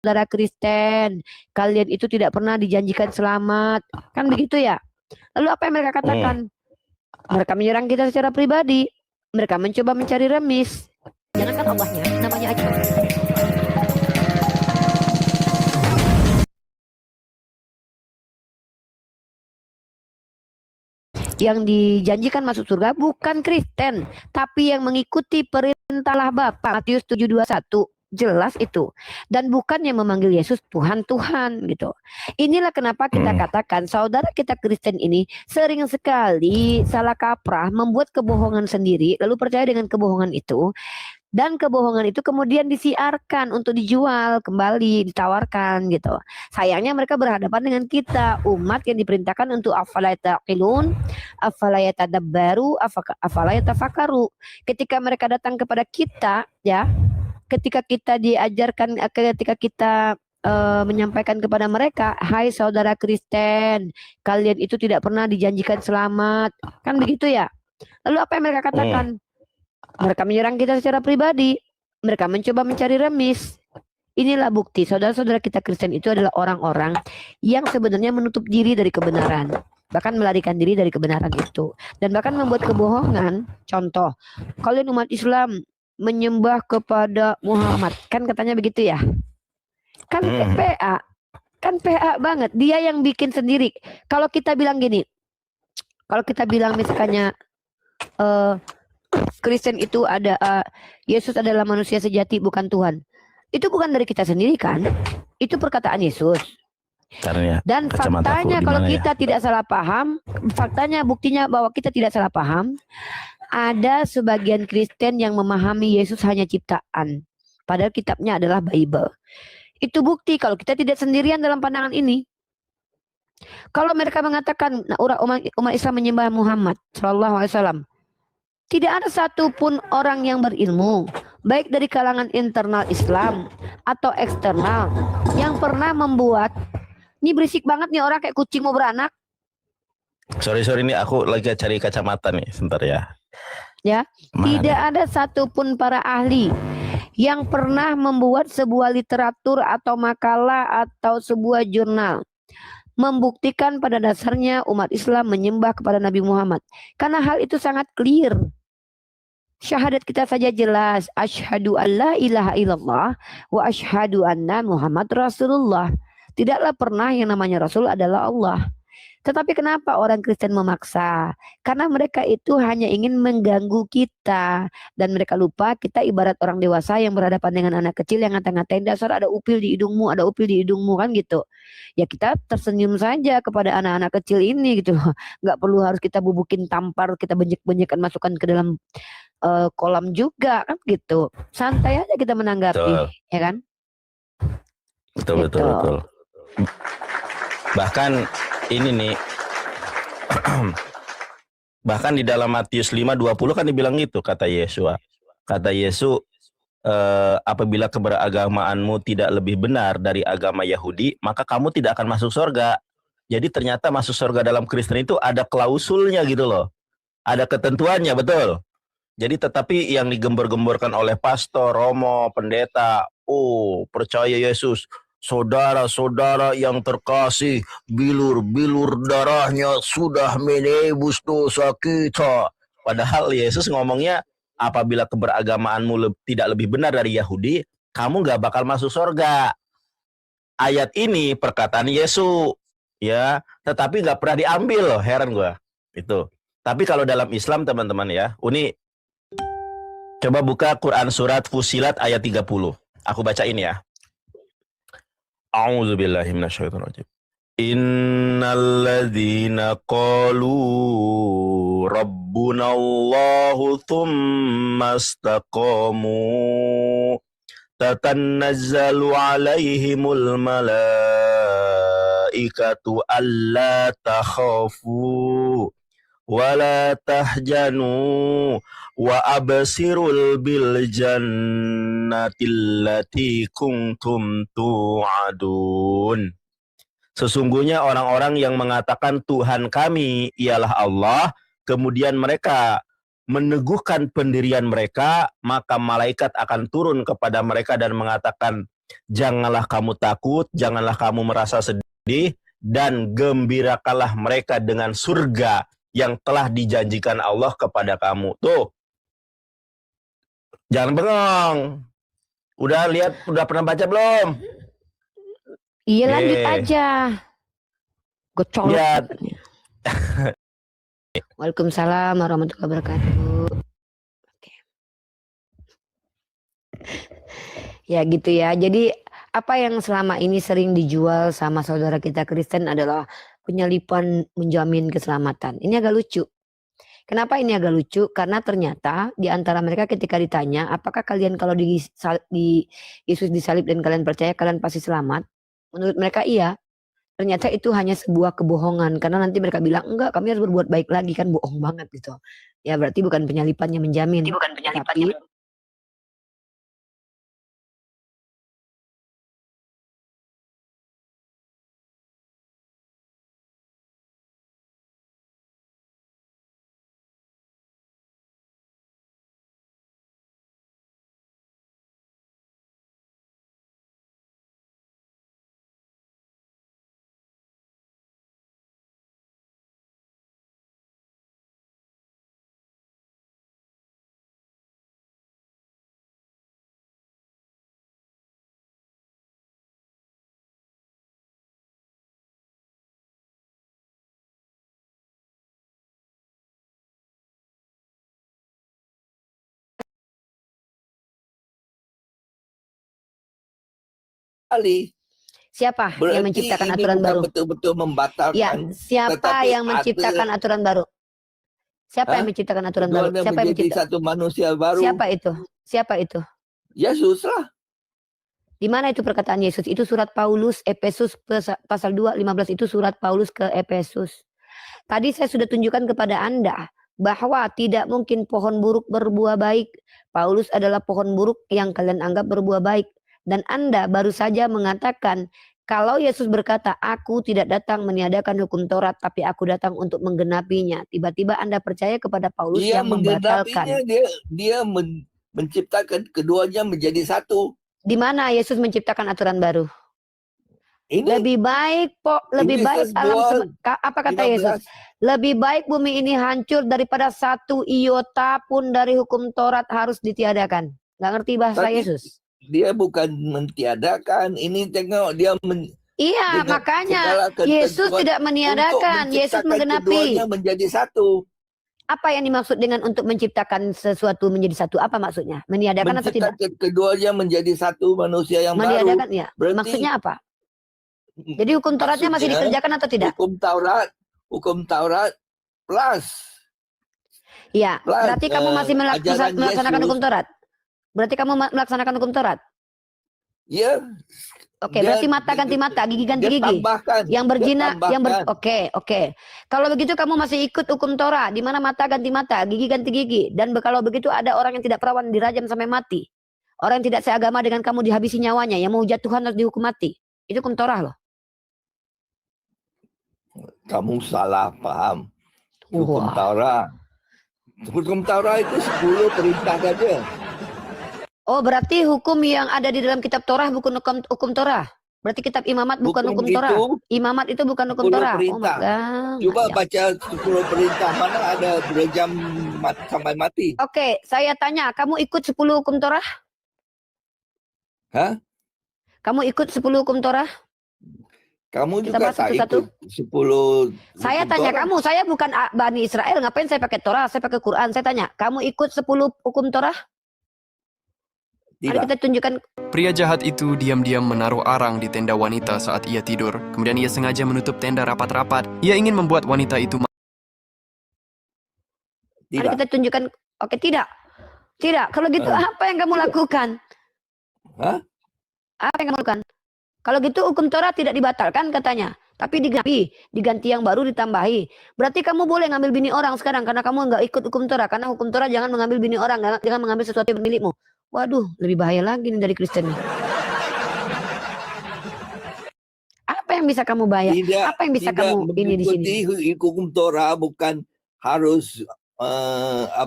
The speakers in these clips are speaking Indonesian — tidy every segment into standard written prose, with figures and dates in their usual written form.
saudara Kristen, kalian itu tidak pernah dijanjikan selamat. Kan begitu ya? Lalu apa yang mereka katakan? Mereka menyerang kita secara pribadi. Mereka mencoba mencari remis. Jangankan Allahnya, namanya aja. Yang dijanjikan masuk surga bukan Kristen, tapi yang mengikuti perintah Bapa. Matius 7:21. Jelas itu. Dan bukan yang memanggil Yesus Tuhan Tuhan gitu. Inilah kenapa kita katakan saudara kita Kristen ini sering sekali salah kaprah, membuat kebohongan sendiri, lalu percaya dengan kebohongan itu. Dan kebohongan itu kemudian disiarkan untuk dijual kembali, ditawarkan gitu. Sayangnya mereka berhadapan dengan kita, umat yang diperintahkan untuk afala taqilun, afala yatadabbaru, afala yatafakkaru. Ketika mereka datang kepada kita, ya, ketika kita diajarkan, ketika kita menyampaikan kepada mereka, hai saudara Kristen, kalian itu tidak pernah dijanjikan selamat. Kan begitu ya? Lalu apa yang mereka katakan? Mereka menyerang kita secara pribadi. Mereka mencoba mencari remis. Inilah bukti saudara-saudara kita Kristen itu adalah orang-orang yang sebenarnya menutup diri dari kebenaran. Bahkan melarikan diri dari kebenaran itu. Dan bahkan membuat kebohongan. Contoh, kalian umat Islam menyembah kepada Muhammad. Kan katanya begitu ya. Kan PA. Kan PA banget. Dia yang bikin sendiri. Kalau kita bilang gini. Kalau kita bilang misalnya Kristen itu ada Yesus adalah manusia sejati bukan Tuhan. Itu bukan dari kita sendiri kan? Itu perkataan Yesus. Dan faktanya kalau kita tidak salah paham, faktanya buktinya bahwa kita tidak salah paham, ada sebagian Kristen yang memahami Yesus hanya ciptaan. Padahal kitabnya adalah Bible. Itu bukti kalau kita tidak sendirian dalam pandangan ini. Kalau mereka mengatakan umat Islam menyembah Muhammad Sallallahu Alaihi Wasallam, tidak ada satupun orang yang berilmu, baik dari kalangan internal Islam atau eksternal, yang pernah membuat, ini berisik banget nih orang kayak kucing mau beranak. Sorry ini aku lagi cari kacamata nih, sebentar ya. Ya, tidak ada satupun para ahli yang pernah membuat sebuah literatur atau makalah atau sebuah jurnal membuktikan pada dasarnya umat Islam menyembah kepada Nabi Muhammad. Karena hal itu sangat clear. Syahadat kita saja jelas. Asyhadu an la ilaha illallah wa asyhadu anna Muhammad Rasulullah. Tidaklah pernah yang namanya Rasul adalah Allah. Tetapi kenapa orang Kristen memaksa? Karena mereka itu hanya ingin mengganggu kita. Dan mereka lupa kita ibarat orang dewasa yang berhadapan dengan anak kecil yang ngata-ngatain, dasar ada upil di hidungmu, ada upil di hidungmu, kan gitu. Ya kita tersenyum saja kepada anak-anak kecil ini gitu. Nggak perlu harus kita bubukin tampar, kita benjek-benjekkan, masukkan ke dalam kolam juga, kan gitu. Santai aja kita menanggapi, ya kan? Betul. Bahkan ini nih, bahkan di dalam Matius 5:20 kan dibilang gitu, kata Yesus. Kata Yesus, apabila keberagamaanmu tidak lebih benar dari agama Yahudi, maka kamu tidak akan masuk surga. Jadi ternyata masuk surga dalam Kristen itu ada klausulnya gitu loh. Ada ketentuannya, betul. Jadi tetapi yang digembar-gemborkan oleh pastor, romo, pendeta, percaya Yesus, saudara-saudara yang terkasih, bilur-bilur darahnya sudah menebus dosa kita. Padahal Yesus ngomongnya, apabila keberagamaanmu tidak lebih benar dari Yahudi, kamu gak bakal masuk surga. Ayat ini perkataan Yesus, ya, tetapi gak pernah diambil loh, heran gue. Itu. Tapi kalau dalam Islam teman-teman ya, coba buka Quran surat Fusilat ayat 30. Aku bacain ya. A'udzubillahi minasyaitonirrajim. Innalladzina qalu rabbunallahu tsumma istaqamu tatanazzalu alaihimul malaikatu alla takhafu wala tahjanu wa absirul bil jannatil lati kuntum tu'adun. Sesungguhnya orang-orang yang mengatakan Tuhan kami ialah Allah, kemudian mereka meneguhkan pendirian mereka, maka malaikat akan turun kepada mereka dan mengatakan, Janganlah kamu takut, janganlah kamu merasa sedih, dan gembirakanlah mereka dengan surga yang telah dijanjikan Allah kepada kamu. Tuh, jangan bengong. Udah lihat, udah pernah baca belum? Iya, lanjut Ye. aja. Gue colok. Lihat. Waalaikumsalam warahmatullahi wabarakatuh. Oke. Ya gitu ya. Jadi apa yang selama ini sering dijual sama saudara kita Kristen adalah penyalipan menjamin keselamatan. Ini agak lucu. Kenapa ini agak lucu? Karena ternyata di antara mereka ketika ditanya, apakah kalian kalau di Yesus disalib dan kalian percaya kalian pasti selamat? Menurut mereka iya. Ternyata itu hanya sebuah kebohongan karena nanti mereka bilang enggak, kami harus berbuat baik lagi, kan bohong banget gitu. Ya berarti bukan penyalipannya menjamin, tapi Kali. siapa yang Berarti menciptakan ini aturan bukan baru? betul-betul Ya, membatalkan, siapa tetapi yang menciptakan ada aturan baru? Siapa yang Hah? menciptakan aturan baru? keduanya Siapa yang menjadi mencipta? satu manusia baru. Siapa itu? Siapa itu? Yesus lah. Di mana itu perkataan Yesus? Itu surat Paulus Efesus pasal 2 15 itu surat Paulus ke Efesus. Tadi saya sudah tunjukkan kepada Anda bahwa tidak mungkin pohon buruk berbuah baik. Paulus adalah pohon buruk yang kalian anggap berbuah baik. Dan Anda baru saja mengatakan kalau Yesus berkata, aku tidak datang meniadakan hukum Taurat, tapi aku datang untuk menggenapinya. Tiba-tiba Anda percaya kepada Paulus Dia yang membatalkan. menggenapinya, dia menciptakan keduanya menjadi satu. Di mana Yesus menciptakan aturan baru? Ini Lebih baik lebih baik alam apa kata 15. Yesus? Lebih baik bumi ini hancur daripada satu iota pun dari hukum Taurat harus ditiadakan. Nggak ngerti bahasa Tapi Yesus? dia bukan mentiadakan. Ini tengok dia Iya, dengan makanya segala Yesus ketentuan tidak untuk meniadakan, Yesus menciptakan menggenapi. keduanya menjadi satu. Apa yang dimaksud dengan untuk menciptakan sesuatu menjadi satu? Apa maksudnya? Meniadakan atau tidak? Menciptakan keduanya menjadi satu manusia yang Meniadakan baru. ya. Berarti Maksudnya apa? Jadi hukum Tauratnya masih maksudnya, dikerjakan atau tidak? Hukum Taurat plus. Iya, Plus, berarti kamu masih ajaran melaksanakan Yesus. hukum Taurat. Berarti kamu melaksanakan hukum Taurat. Ya. Oke, berarti mata ganti mata, gigi ganti gigi. Tambahkan, Yang berzina, yang tambahkan. Oke. Kalau begitu kamu masih ikut hukum Torah, di mana mata ganti mata, gigi ganti gigi. Dan kalau begitu ada orang yang tidak perawan dirajam sampai mati. Orang yang tidak seagama dengan kamu dihabisi nyawanya, yang mau hujat Tuhan harus dihukum mati. Itu hukum Torah loh. Kamu salah paham. Hukum Wah. Taurat. Hukum Taurat itu 10 perintah saja. Oh, berarti hukum yang ada di dalam kitab Torah bukan hukum Torah. Berarti kitab imamat bukan hukum Torah. Imamat itu bukan hukum 10 Torah. perintah. Oh my God. Coba baca 10 perintah, mana ada berjam sampai mati. Oke, saya tanya, kamu ikut 10 hukum Torah? Hah? Kamu ikut 10 hukum Torah? Kamu Kita juga bahas tak satu-satu. ikut 10 Saya hukum tanya Taurat. kamu, saya bukan Bani Israel, ngapain saya pakai Torah, saya pakai Quran. Saya tanya, kamu ikut 10 hukum Torah? Mari Tidak. kita tunjukkan. Pria jahat itu diam-diam menaruh arang di tenda wanita saat ia tidur. Kemudian ia sengaja menutup tenda rapat-rapat. Ia ingin membuat wanita itu Mari Tidak. kita tunjukkan. Oke, tidak. Tidak. Kalau gitu apa yang kamu lakukan? Hah? Apa yang kamu lakukan? Kalau gitu hukum Torah tidak dibatalkan katanya. Tapi diganti yang baru ditambahi. Berarti kamu boleh ngambil bini orang sekarang karena kamu nggak ikut hukum Torah. Karena hukum Torah jangan mengambil bini orang, jangan mengambil sesuatu yang milikmu. Waduh, lebih bahaya lagi nih dari Kristen nih. Apa yang bisa kamu bayar? Apa yang bisa kamu ini di sini? Hukum Torah bukan harus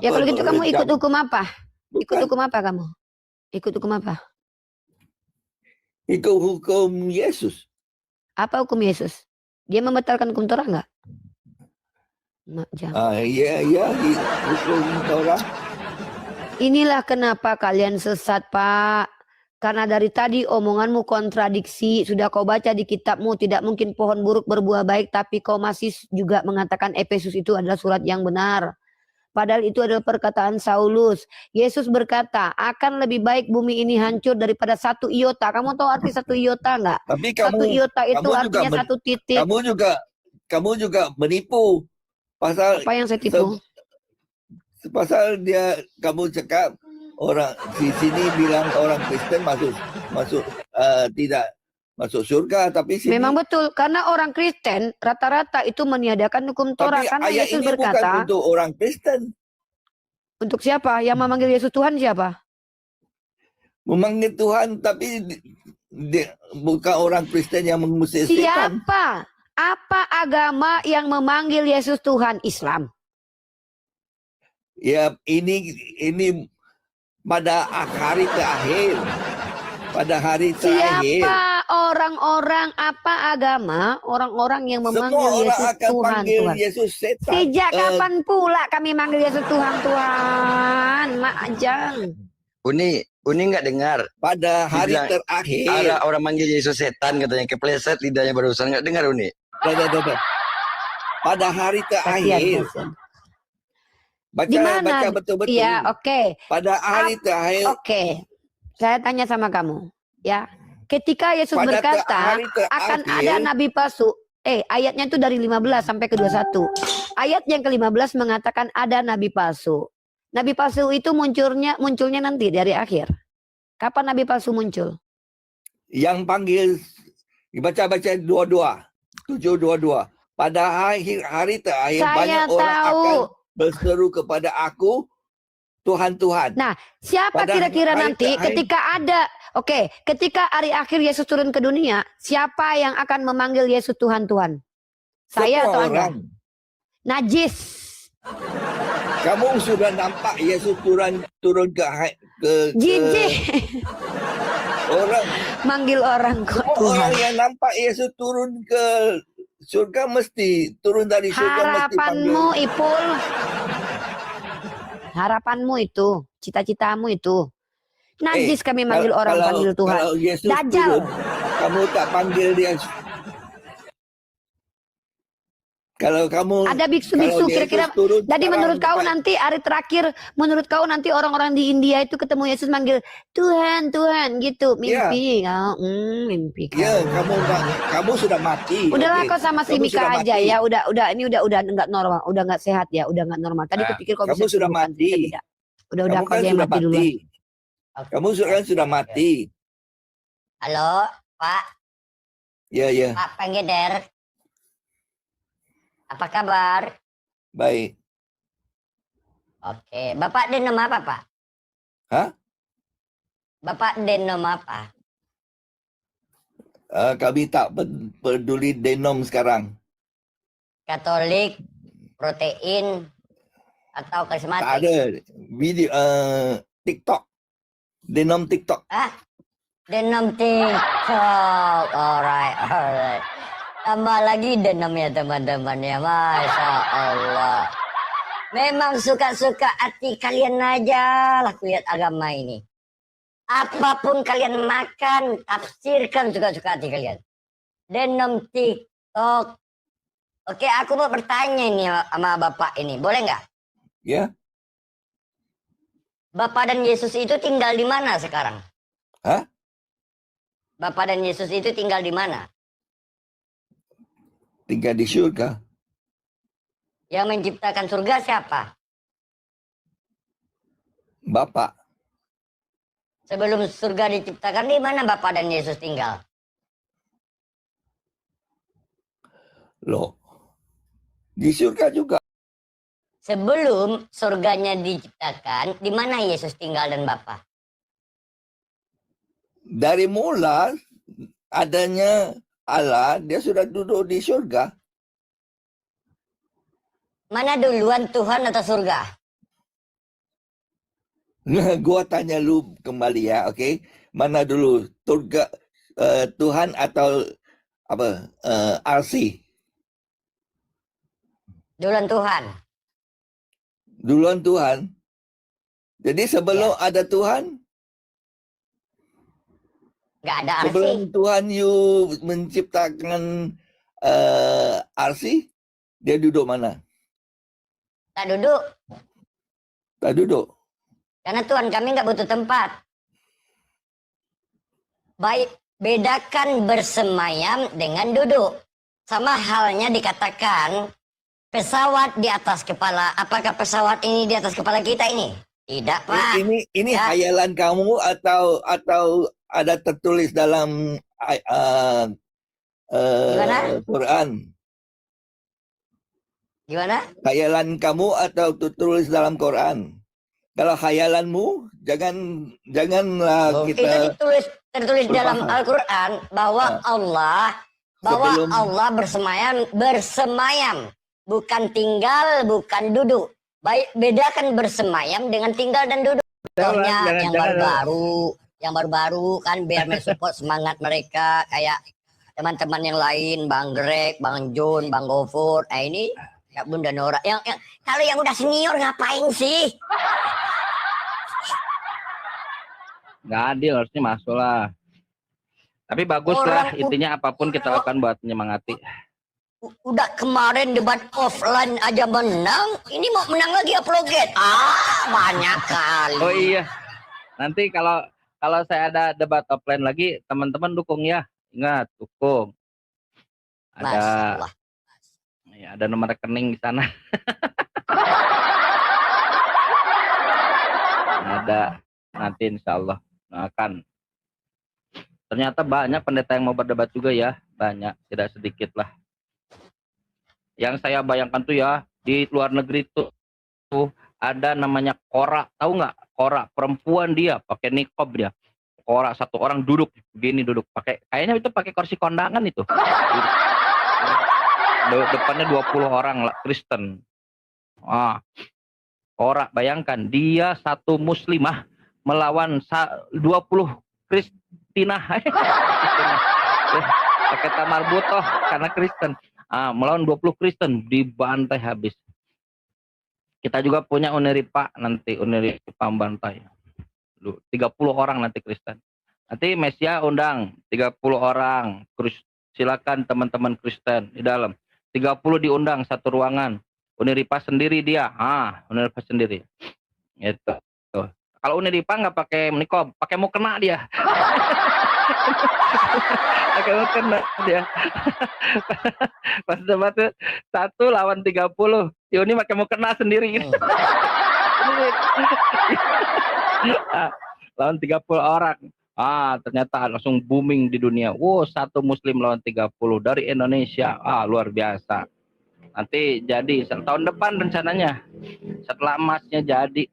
Ya kalau gitu kamu ikut hukum apa? Bukan. Ikut hukum apa kamu? Ikut hukum apa? Ikut hukum Yesus. Apa hukum Yesus? Dia membatalkan hukum Torah nggak? Jangan. Ya, hukum Torah. Inilah kenapa kalian sesat, Pak. Karena dari tadi omonganmu kontradiksi. Sudah kau baca di kitabmu, tidak mungkin pohon buruk berbuah baik, tapi kau masih juga mengatakan Efesus itu adalah surat yang benar. Padahal itu adalah perkataan Saulus. Yesus berkata, akan lebih baik bumi ini hancur daripada satu iota. Kamu tahu arti satu iota nggak? Tapi Satu iota itu kamu juga artinya satu titik. kamu juga menipu. Pasal Apa yang saya tipu? pasal kamu cakap orang di sini bilang orang Kristen masuk tidak masuk surga, tapi sini, Memang betul, karena orang Kristen rata-rata itu meniadakan hukum Torah. tapi Karena ayat Yesus ini bukan berkata, untuk orang Kristen. untuk siapa? Yang memanggil Yesus Tuhan siapa? Memanggil Tuhan, tapi bukan orang Kristen yang mengusir setan. Siapa? Apa agama yang memanggil Yesus Tuhan? Islam. Ya, ini pada hari terakhir. Pada hari terakhir. Siapa orang-orang, apa agama orang-orang yang memanggil Semua orang Yesus akan Tuhan? panggil Tuhan. Yesus setan. Sejak kapan pula kami manggil Yesus Tuhan? Mak Ajang. Uni nggak dengar. Pada hari Dibilang, terakhir. Ada orang manggil Yesus setan katanya, kepleset lidahnya barusan, nggak dengar Uni. Pada hari terakhir. Di mana? Baca betul-betul. Iya, oke. Pada hari terakhir. Oke. Saya tanya sama kamu, ya. Ketika Yesus Pada berkata hari terakhir, akan ada nabi palsu. Ayatnya itu dari 15 sampai ke 21. Ayat yang ke-15 mengatakan ada nabi palsu. Nabi palsu itu munculnya nanti dari akhir. Kapan nabi palsu muncul? Yang panggil baca-baca 7:22. Pada hari terakhir Saya banyak orang tahu. akan berseru kepada aku, Tuhan, Tuhan. Nah, siapa Pada kira-kira hari nanti terakhir. ketika ada, ketika hari akhir Yesus turun ke dunia, siapa yang akan memanggil Yesus Tuhan, Tuhan? Saya Semua atau Anda? orang. Najis. Kamu sudah nampak Yesus turun ke Jijik. orang. Manggil orang kok Semua Tuhan. orang yang nampak Yesus turun ke surga mesti turun dari surga mesti panggil. Harapanmu, Ipul. Harapanmu itu, cita-citamu itu. Najis kami manggil orang panggil Tuhan. Kalau Yesus Dajjal. turun, kamu tak panggil dia. Kalau kamu Ada biksu-biksu kalau Yesus kira-kira. turun Jadi sekarang, menurut kau bukan- nanti hari terakhir, menurut kau nanti orang-orang di India itu ketemu Yesus manggil Tuhan, Tuhan gitu. Mimpi kau. Mimpi kau. Ya, kamu sudah mati. Udahlah Oke. kau sama si Kamu Mika sudah aja mati. ya. Ini udah enggak normal, udah enggak sehat ya, udah enggak normal. Tadi Nah, kupikir kau kamu bisa sudah sembuhkan, mati. ternyata tidak. Udah Kamu kau kan aja yang sudah mati duluan. mati. Kamu sudah mati. Halo, Pak. Ya, ya. Pak Panggeder. Apa kabar? Baik. Oke. Bapak denom apa, Pak? Hah? Bapak denom apa? Kami tak peduli denom sekarang. Katolik, protein, atau Tak karismatik? ada video TikTok. Denom TikTok. Denom TikTok. Alright. Tambah lagi denom ya teman-teman ya. Masya Allah. Memang suka-suka hati kalian aja lah lihat agama ini. Apapun kalian makan, tafsirkan suka-suka hati kalian. Denom TikTok. Oke, aku mau bertanya nih sama Bapak ini. Boleh nggak? Ya. Bapak dan Yesus itu tinggal di mana sekarang? Hah? Bapak dan Yesus itu tinggal di mana? Tinggal di surga. Yang menciptakan surga siapa? Bapak. Sebelum surga diciptakan, di mana Bapak dan Yesus tinggal? Loh. Di surga juga. Sebelum surganya diciptakan, di mana Yesus tinggal dan Bapak? Dari mula adanya Allah, dia sudah duduk di surga. Mana duluan, Tuhan atau surga? Gua tanya lu kembali ya, oke? Mana dulu? Surga, Tuhan atau apa? RC. Duluan Tuhan. Duluan Tuhan. Jadi sebelum ada Tuhan, Nggak ada arti. sebelum Tuhan you menciptakan RC, dia duduk mana? Tak duduk. Tak duduk. Karena Tuhan kami nggak butuh tempat. Baik, bedakan bersemayam dengan duduk. Sama halnya dikatakan pesawat di atas kepala. Apakah pesawat ini di atas kepala kita ini? Tidak, Pak. Ini Ya. khayalan kamu atau ada tertulis dalam Gimana? Quran? Gimana? Khayalan kamu atau tertulis dalam Quran? Kalau khayalanmu, janganlah Itu kita tertulis dalam berpaham. Al-Quran bahwa Sebelum- Allah bersemayam, bukan tinggal, bukan duduk. Baik, bedakan bersemayam dengan tinggal dan duduk. Contohnya yang baru-baru kan biar mensupport semangat mereka kayak teman-teman yang lain, Bang Greg, Bang Jun, Bang Gofur. Ini ya Bunda Nora. Yang kalau yang udah senior ngapain sih? Nggak adil, harusnya masuk lah. Tapi bagus lah, Orang- intinya apapun kita lakukan buat menyemangati. Udah kemarin debat offline aja menang, ini mau menang lagi upload. Banyak kali. Oh iya, nanti kalau saya ada debat offline lagi, teman-teman dukung ya. Ingat, dukung. Masya Ada Allah. ya, ada nomor rekening di sana. Ada nanti insya Allah akan. Ternyata banyak pendeta yang mau berdebat juga ya, banyak, tidak sedikit lah. Yang saya bayangkan tuh ya, di luar negeri tuh ada namanya Kora, tahu nggak? Kora, perempuan dia, pakai niqab dia. Kora, satu orang duduk, begini duduk, pakai, kayaknya itu pakai kursi kondangan itu. Depannya 20 orang lah, Kristen. Kora, bayangkan, dia satu muslimah melawan 20 Kristina. Pakai tamar butoh karena Kristen. Melawan 20 Kristen, dibantai habis. Kita juga punya Uniripa nanti, Uniripa membantai. 30 orang nanti Kristen. Nanti Mesia undang 30 orang. Silakan teman-teman Kristen di dalam. 30 diundang satu ruangan. Uniripa sendiri dia. Uniripa sendiri. Gitu. Tuh. Kalau Uniripa nggak pakai niqab, pakai mukena dia. Pakai mukena dia. Pas debat 1 lawan 30. Yuni pakai mukena sendiri. Lawan 30 orang. Ternyata langsung booming di dunia. Wow, satu muslim lawan 30 dari Indonesia. Luar biasa. Nanti jadi tahun depan rencananya. Setelah emasnya jadi.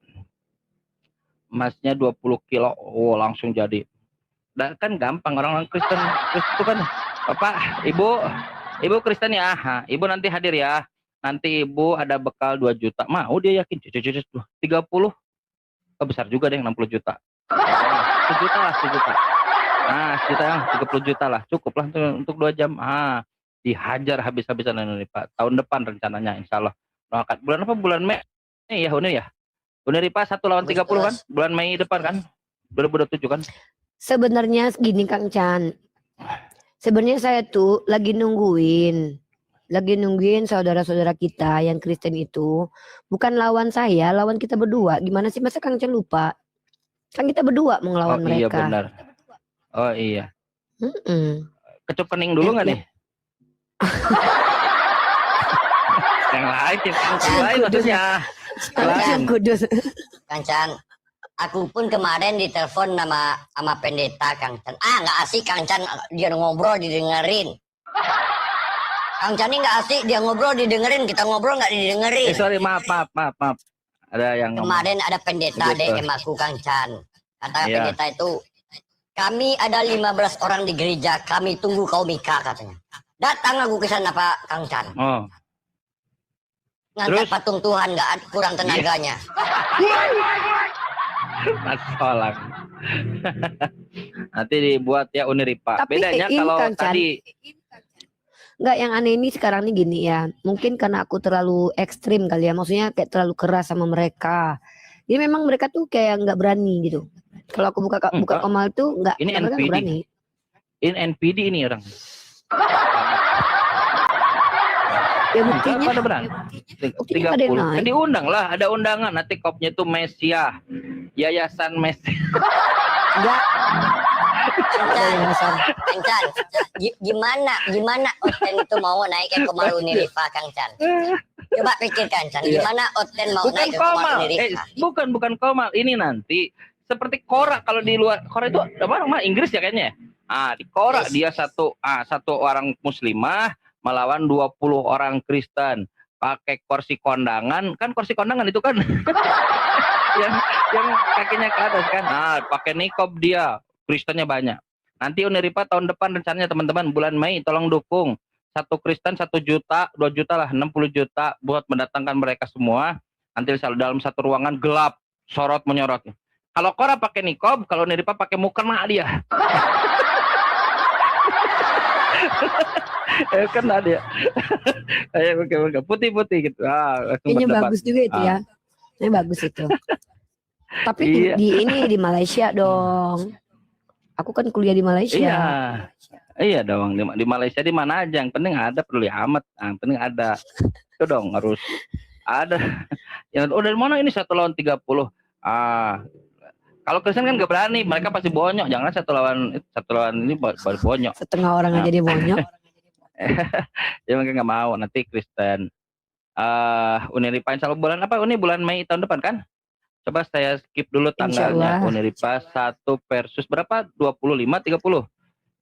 Emasnya 20 kilo. Langsung jadi. Dan kan gampang orang-orang Kristen itu kan. Bapak, Ibu Kristen ya. Ibu nanti hadir ya. Nanti Ibu ada bekal 2 juta. Mau dia yakin. 30. Besar juga deh 60 juta. 1 juta lah, 1 juta. Sejuta yang 30 juta lah. Cukup lah untuk 2 jam. Dihajar habis-habisan ini Pak. Tahun depan rencananya insya Allah. Bulan apa? Bulan Mei ya, Uni ya. Uniripa 1 lawan 30 kan? Bulan Mei depan kan? 2027 kan? Sebenarnya gini Kang Chan. Sebenarnya saya tuh lagi nungguin saudara-saudara kita yang Kristen itu bukan lawan saya, lawan kita berdua. Gimana sih, masa Kang Chan lupa? Kan kita berdua mau ngelawan Oh iya mereka. benar. Oh iya. Mm-mm. Kecup kening dulu nggak nih? Yang lain maksudnya. Kancan, Kudus. Kancan. Aku pun kemarin ditelepon sama pendeta Kang Chan. Nggak asik Kang Chan, dia ngobrol didengerin. Kang Chan ini nggak asik, dia ngobrol didengerin, kita ngobrol nggak didengerin. Sorry, maaf. Ada yang Kemarin ada pendeta Betul. DM aku Kang Chan. Kata Iya. pendeta itu, kami ada 15 orang di gereja, kami tunggu kau nikah katanya. Datang aku ke sana Pak Kang Chan. Oh, Ngangkat Terus? patung Tuhan, nggak kurang tenaganya. masalah. Nanti dibuat ya Uniripa. Tapi Bedanya ini kalau Kang Chan, tadi nggak, yang aneh ini sekarang nih gini ya. Mungkin karena aku terlalu ekstrim kali ya. Maksudnya kayak terlalu keras sama mereka. Jadi memang mereka tuh kayak nggak berani gitu. Kalau aku buka enggak, Komal tuh nggak, ini mereka nggak NPD. berani. Ini NPD ini orang. Ya buktinya, Pada berani. buktinya ada yang 30. naik. Diundang lah, ada undangan. Nanti kopnya itu Mesia. Yayasan Mesia. Enggak, Kang Chan, gimana Oten itu mau naik ke Komal Uniripa, Kang Chan? Coba pikir Kang Chan, gimana Oten mau Bukan naik ke Komal Komal. Uniripa? Bukan Komal. Ini nanti seperti Kora kalau di luar. Kora itu apa? Inggris ya kayaknya. Ah, di Kora Yes. dia satu orang muslimah melawan 20 orang Kristen. Pakai kursi kondangan, kan kursi kondangan itu kan yang kakinya ke atas kan. Ah, pakai nikob dia. Kristennya banyak. Nanti Uniripa tahun depan rencananya teman-teman bulan Mei tolong dukung. 1 Kristen 1 juta, 2 juta lah, 60 juta buat mendatangkan mereka semua. Nanti dalam satu ruangan gelap, sorot menyorot. Kalau Kora pakai nikob, kalau Uniripa pakai mukena dia. Kena dia. Ayo oke, putih-putih gitu. Langsung kayaknya berdebat. bagus juga itu ya. Ini bagus itu. Tapi Iya. di Malaysia dong. Aku kan kuliah di Malaysia. Iya. Iya dong, di Malaysia di mana aja yang penting ada, peduli amat. Yang penting ada. Itu dong harus ada. Ya, dari mana ini 1 lawan 30? Kalau Kristen kan gak berani, mereka pasti bonyok. Jangan 1 lawan ini baru bonyok. Setengah orang aja dia bonyok. Ya mereka nggak mau. Nanti Kristen. Uniripa insya Allah bulan apa? Ini bulan Mei tahun depan kan? Coba saya skip dulu tanggalnya. Insyaallah. Uniripa 1 versus berapa? 25, 30?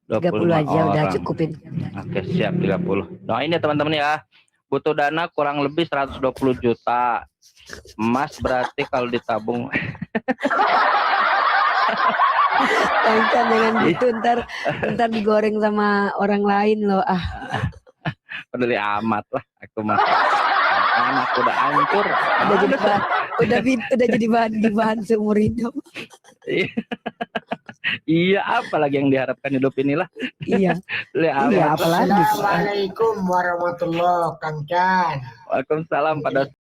30 aja udah orang. cukupin. Oke, siap 30. Nah, ini ya teman-teman ya. Butuh dana kurang lebih 120 juta. Emas berarti kalau ditabung. Kan dengan gitu ntar digoreng sama orang lain loh. Peduli amat lah. Aku mah. Anakku udah hancur. Udah jadi bahan seumur hidup. Iya, apalagi yang diharapkan hidup inilah. Iya. Lihat. Iya, apalagi. Assalamualaikum warahmatullahi wabarakatuh, Kang Chan. Waalaikumsalam pada